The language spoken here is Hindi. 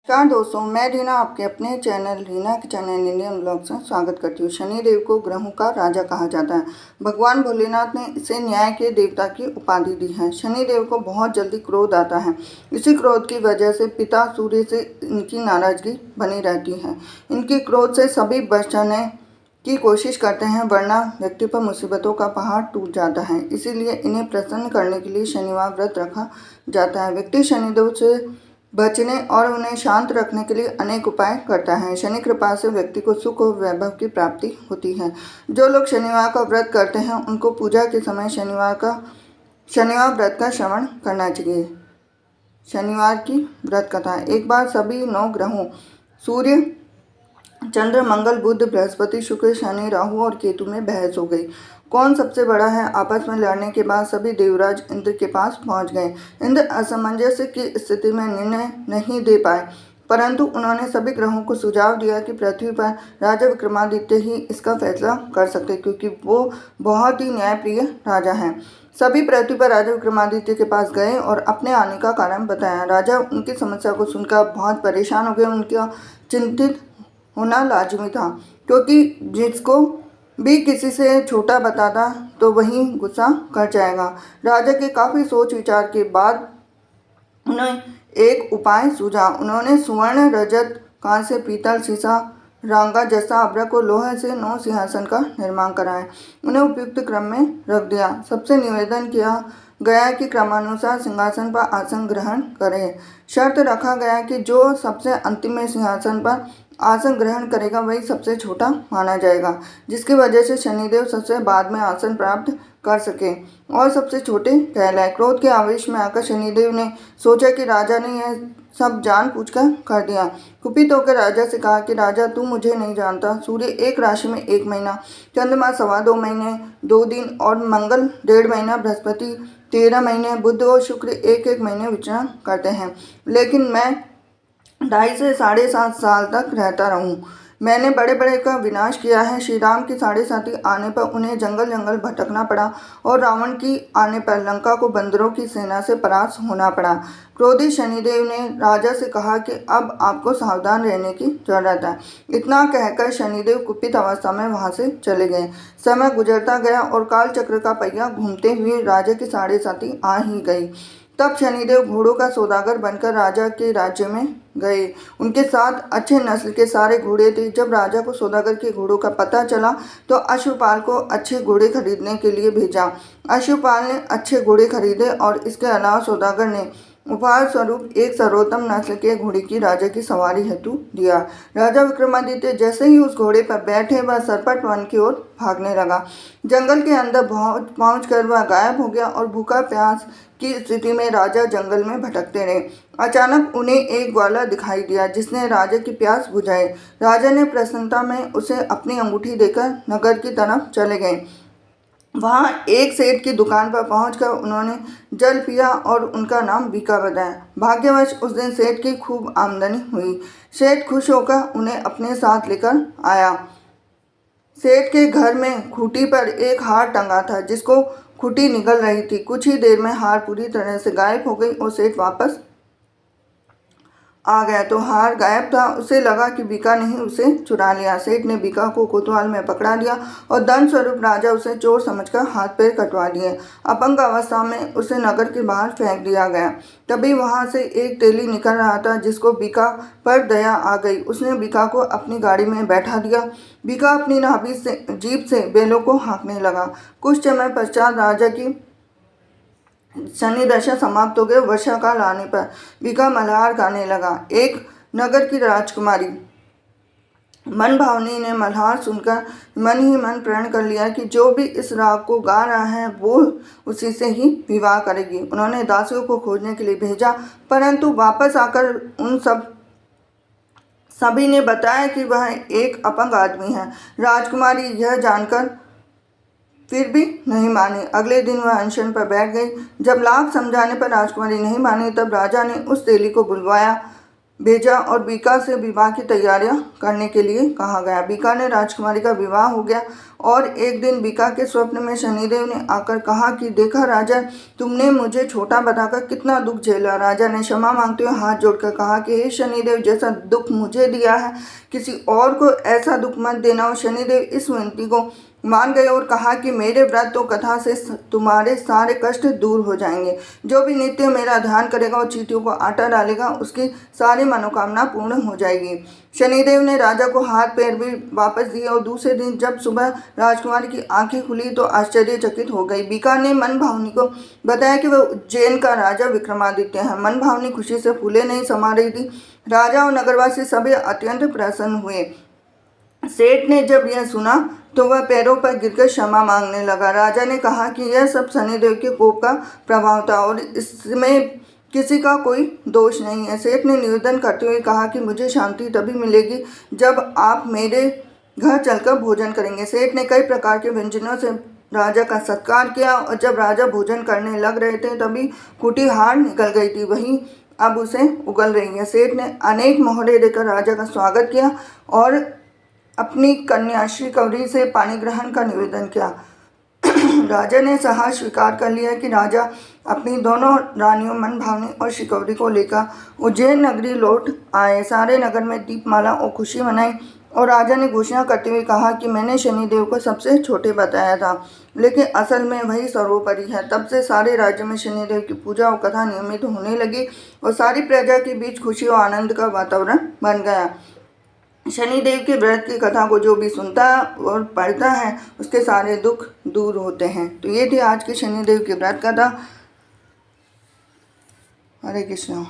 नमस्कार दोस्तों, मैं रीना आपके अपने चैनल रीना के चैनल इंडियन ब्लॉग्स में स्वागत करती हूँ। शनिदेव को ग्रहों का राजा कहा जाता है। भगवान भोलेनाथ ने इसे न्याय के देवता की उपाधि दी है। शनिदेव को बहुत जल्दी क्रोध आता है। इसी क्रोध की वजह से पिता सूर्य से इनकी नाराजगी बनी रहती है। इनके क्रोध से सभी बचने की कोशिश करते हैं, वरना व्यक्ति पर मुसीबतों का पहाड़ टूट जाता है। इसीलिए इन्हें प्रसन्न करने के लिए शनिवार व्रत रखा जाता है। व्यक्ति शनिदेव से बचने और उन्हें शांत रखने के लिए अनेक उपाय करता है। शनि कृपा से व्यक्ति को सुख और वैभव की प्राप्ति होती है। जो लोग शनिवार का व्रत करते हैं उनको पूजा के समय शनिवार व्रत का श्रवण करना चाहिए। शनिवार की व्रत कथा। एक बार सभी 9 ग्रहों सूर्य, चंद्र, मंगल, बुध, बृहस्पति, शुक्र, शनि, राहु और केतु में बहस हो गई। कौन सबसे बड़ा है। आपस में लड़ने के बाद सभी देवराज इंद्र के पास पहुंच गए। इंद्र असमंजस की स्थिति में निर्णय नहीं दे पाए, परंतु उन्होंने सभी ग्रहों को सुझाव दिया कि पृथ्वी पर राजा विक्रमादित्य ही इसका फैसला कर सकते, क्योंकि वो बहुत ही न्यायप्रिय राजा हैं। सभी पृथ्वी पर राजा विक्रमादित्य के पास गए और अपने आने का कारण बताया। राजा उनकी समस्या को सुनकर बहुत परेशान हो गए। उनका चिंतित होना लाजमी था, क्योंकि जिसको भी किसी से छोटा बताता तो वही गुस्सा कर जाएगा। राजा के काफ़ी सोच विचार के बाद उन्हें एक उपाय सूझा। उन्होंने स्वर्ण, रजत, कांस्य, पीतल, सीसा, रांगा जैसा अभ्रक और लोहे से 9 सिंहासन का निर्माण कराया। उन्हें उपयुक्त क्रम में रख दिया। सबसे निवेदन किया गया कि क्रमानुसार सिंहासन पर आसन ग्रहण करें। शर्त रखा गया कि जो सबसे अंतिम में सिंहासन पर आसन ग्रहण करेगा वही सबसे छोटा माना जाएगा, जिसकी वजह से शनिदेव सबसे बाद में आसन प्राप्त कर सके और सबसे छोटे कहलाए। क्रोध के आवेश में आकर शनिदेव ने सोचा कि राजा ने यह सब जानबूझकर कर दिया। कुपित होकर राजा से कहा कि राजा, तू मुझे नहीं जानता। सूर्य एक राशि में 1 महीना, चंद्रमा 2.25 महीने 2 दिन और मंगल 1.5 महीना, बृहस्पति 13 महीने, बुध और शुक्र 1-1 महीने विचरण करते हैं, लेकिन मैं 2.5 से 7.5 साल तक रहता रहूं। मैंने बड़े बड़े का विनाश किया है। श्री राम की 7.5 आने पर उन्हें जंगल जंगल भटकना पड़ा और रावण की आने पर लंका को बंदरों की सेना से परास्त होना पड़ा। क्रोधित शनिदेव ने राजा से कहा कि अब आपको सावधान रहने की जरूरत है। इतना कहकर शनिदेव कुपित अवस्था में वहां से चले गए। समय गुजरता गया और काल चक्र का पहिया घूमते हुए राजा की 7.5 आ ही गई। तब शनिदेव घोड़ों का सौदागर बनकर राजा के राज्य में गए। उनके साथ अच्छे नस्ल के सारे घोड़े थे। जब राजा को सौदागर के घोड़ों का पता चला तो अश्वपाल को अच्छे घोड़े खरीदने के लिए भेजा। अश्वपाल ने अच्छे घोड़े खरीदे और इसके अलावा सौदागर ने उपहार स्वरूप एक सर्वोत्तम नस्ल के घोड़े की राजा की सवारी हेतु दिया। राजा विक्रमादित्य जैसे ही उस घोड़े पर बैठे वह सरपट वन की ओर भागने लगा। जंगल के अंदर पहुंचकर वह गायब हो गया और भूखा प्यास की स्थिति में राजा जंगल में भटकते रहे। अचानक उन्हें एक ग्वाला दिखाई दिया जिसने राजा की प्यास बुझाई। राजा ने प्रसन्नता में उसे अपनी अंगूठी देकर नगर की तरफ चले गए। वहाँ एक सेठ की दुकान पर पहुंचकर उन्होंने जल पिया और उनका नाम बीका बताया। भाग्यवश उस दिन सेठ की खूब आमदनी हुई। सेठ खुश होकर उन्हें अपने साथ लेकर आया। सेठ के घर में खूंटी पर एक हार टंगा था, जिसको खूंटी निगल रही थी। कुछ ही देर में हार पूरी तरह से गायब हो गई और सेठ वापस आ गया तो हार गायब था। उसे लगा कि बीका ने ही उसे चुरा लिया। सेठ ने बीका को कोतवाल में पकड़ा लिया और दंड स्वरूप राजा उसे चोर समझकर हाथ पैर कटवा दिए। अपंग अवस्था में उसे नगर के बाहर फेंक दिया गया। तभी वहां से एक तेली निकल रहा था, जिसको बीका पर दया आ गई। उसने बीका को अपनी गाड़ी में बैठा दिया। बीका अपनी नाभि से जीभ से बैलों को हाँकने लगा। कुछ समय पश्चात राजा की शनि दशा समाप्त हो गई। वर्षा काल आने पर बीका मल्हार गाने लगा। एक नगर की राजकुमारी मन भावनी ने मल्हार सुनकर मन ही मन प्रण कर लिया कि जो भी इस राग को गा रहा है वो उसी से ही विवाह करेगी। उन्होंने दासियों को खोजने के लिए भेजा, परंतु वापस आकर उन सभी ने बताया कि वह एक अपंग आदमी है। राजकुमारी यह जानकर फिर भी नहीं मानी। अगले दिन वह अनशन पर बैठ गई। जब लाख समझाने पर राजकुमारी नहीं मानी, तब राजा ने उस तेली को बुलवाया। भेजा और बीका से विवाह की तैयारियां करने के लिए कहा गया। बीका ने राजकुमारी का विवाह हो गया और एक दिन बीका के स्वप्न में शनिदेव ने आकर कहा कि देखा राजा, तुमने मुझे छोटा बताकर कितना दुख झेला। राजा ने क्षमा मांगते हुए हाथ जोड़कर कहा कि हे शनिदेव, जैसा दुख मुझे दिया है किसी और को ऐसा दुख मत देना। और शनिदेव इस विनती को मान गए और कहा कि मेरे व्रत और कथा से तुम्हारे सारे कष्ट दूर हो जाएंगे। जो भी नित्य मेरा ध्यान करेगा और चींटियों को आटा डालेगा उसकी सारी मनोकामना पूर्ण हो जाएगी। शनिदेव ने राजा को हाथ पैर भी वापस दिए और दूसरे दिन जब सुबह राजकुमारी की आंखें खुली तो आश्चर्यचकित हो गई। बीका ने मन भावनी को बताया कि वह उज्जैन का राजा विक्रमादित्य है। मन भावनी खुशी से फूले नहीं समा रही थी। राजा और नगरवासी सभी अत्यंत प्रसन्न हुए। सेठ ने जब यह सुना तो वह पैरों पर गिरकर क्षमा मांगने लगा। राजा ने कहा कि यह सब शनिदेव के कोप का प्रभाव था और इसमें किसी का कोई दोष नहीं है। सेठ ने निवेदन करते हुए कहा कि मुझे शांति तभी मिलेगी जब आप मेरे घर चलकर भोजन करेंगे। सेठ ने कई प्रकार के व्यंजनों से राजा का सत्कार किया और जब राजा भोजन करने लग रहे थे तभी कुटी हार निकल गई थी, वही अब उसे उगल रही है। सेठ ने अनेक मोहरे देकर राजा का स्वागत किया और अपनी कन्या शिकवरी से पानी ग्रहण का निवेदन किया। राजा ने सहर्ष स्वीकार कर लिया कि राजा अपनी दोनों रानियों मन भावनी और शिकवरी को लेकर उज्जैन नगरी लौट आए। सारे नगर में दीपमाला और खुशी मनाई और राजा ने घोषणा करते हुए कहा कि मैंने शनिदेव को सबसे छोटे बताया था, लेकिन असल में वही सर्वोपरि है। तब से सारे राज्य में शनिदेव की पूजा और कथा नियमित होने लगी और सारी प्रजा के बीच खुशी और आनंद का वातावरण बन गया। शनिदेव के व्रत की कथा को जो भी सुनता और पढ़ता है उसके सारे दुख दूर होते हैं। तो ये थी आज की शनिदेव की व्रत कथा। हरे कृष्ण।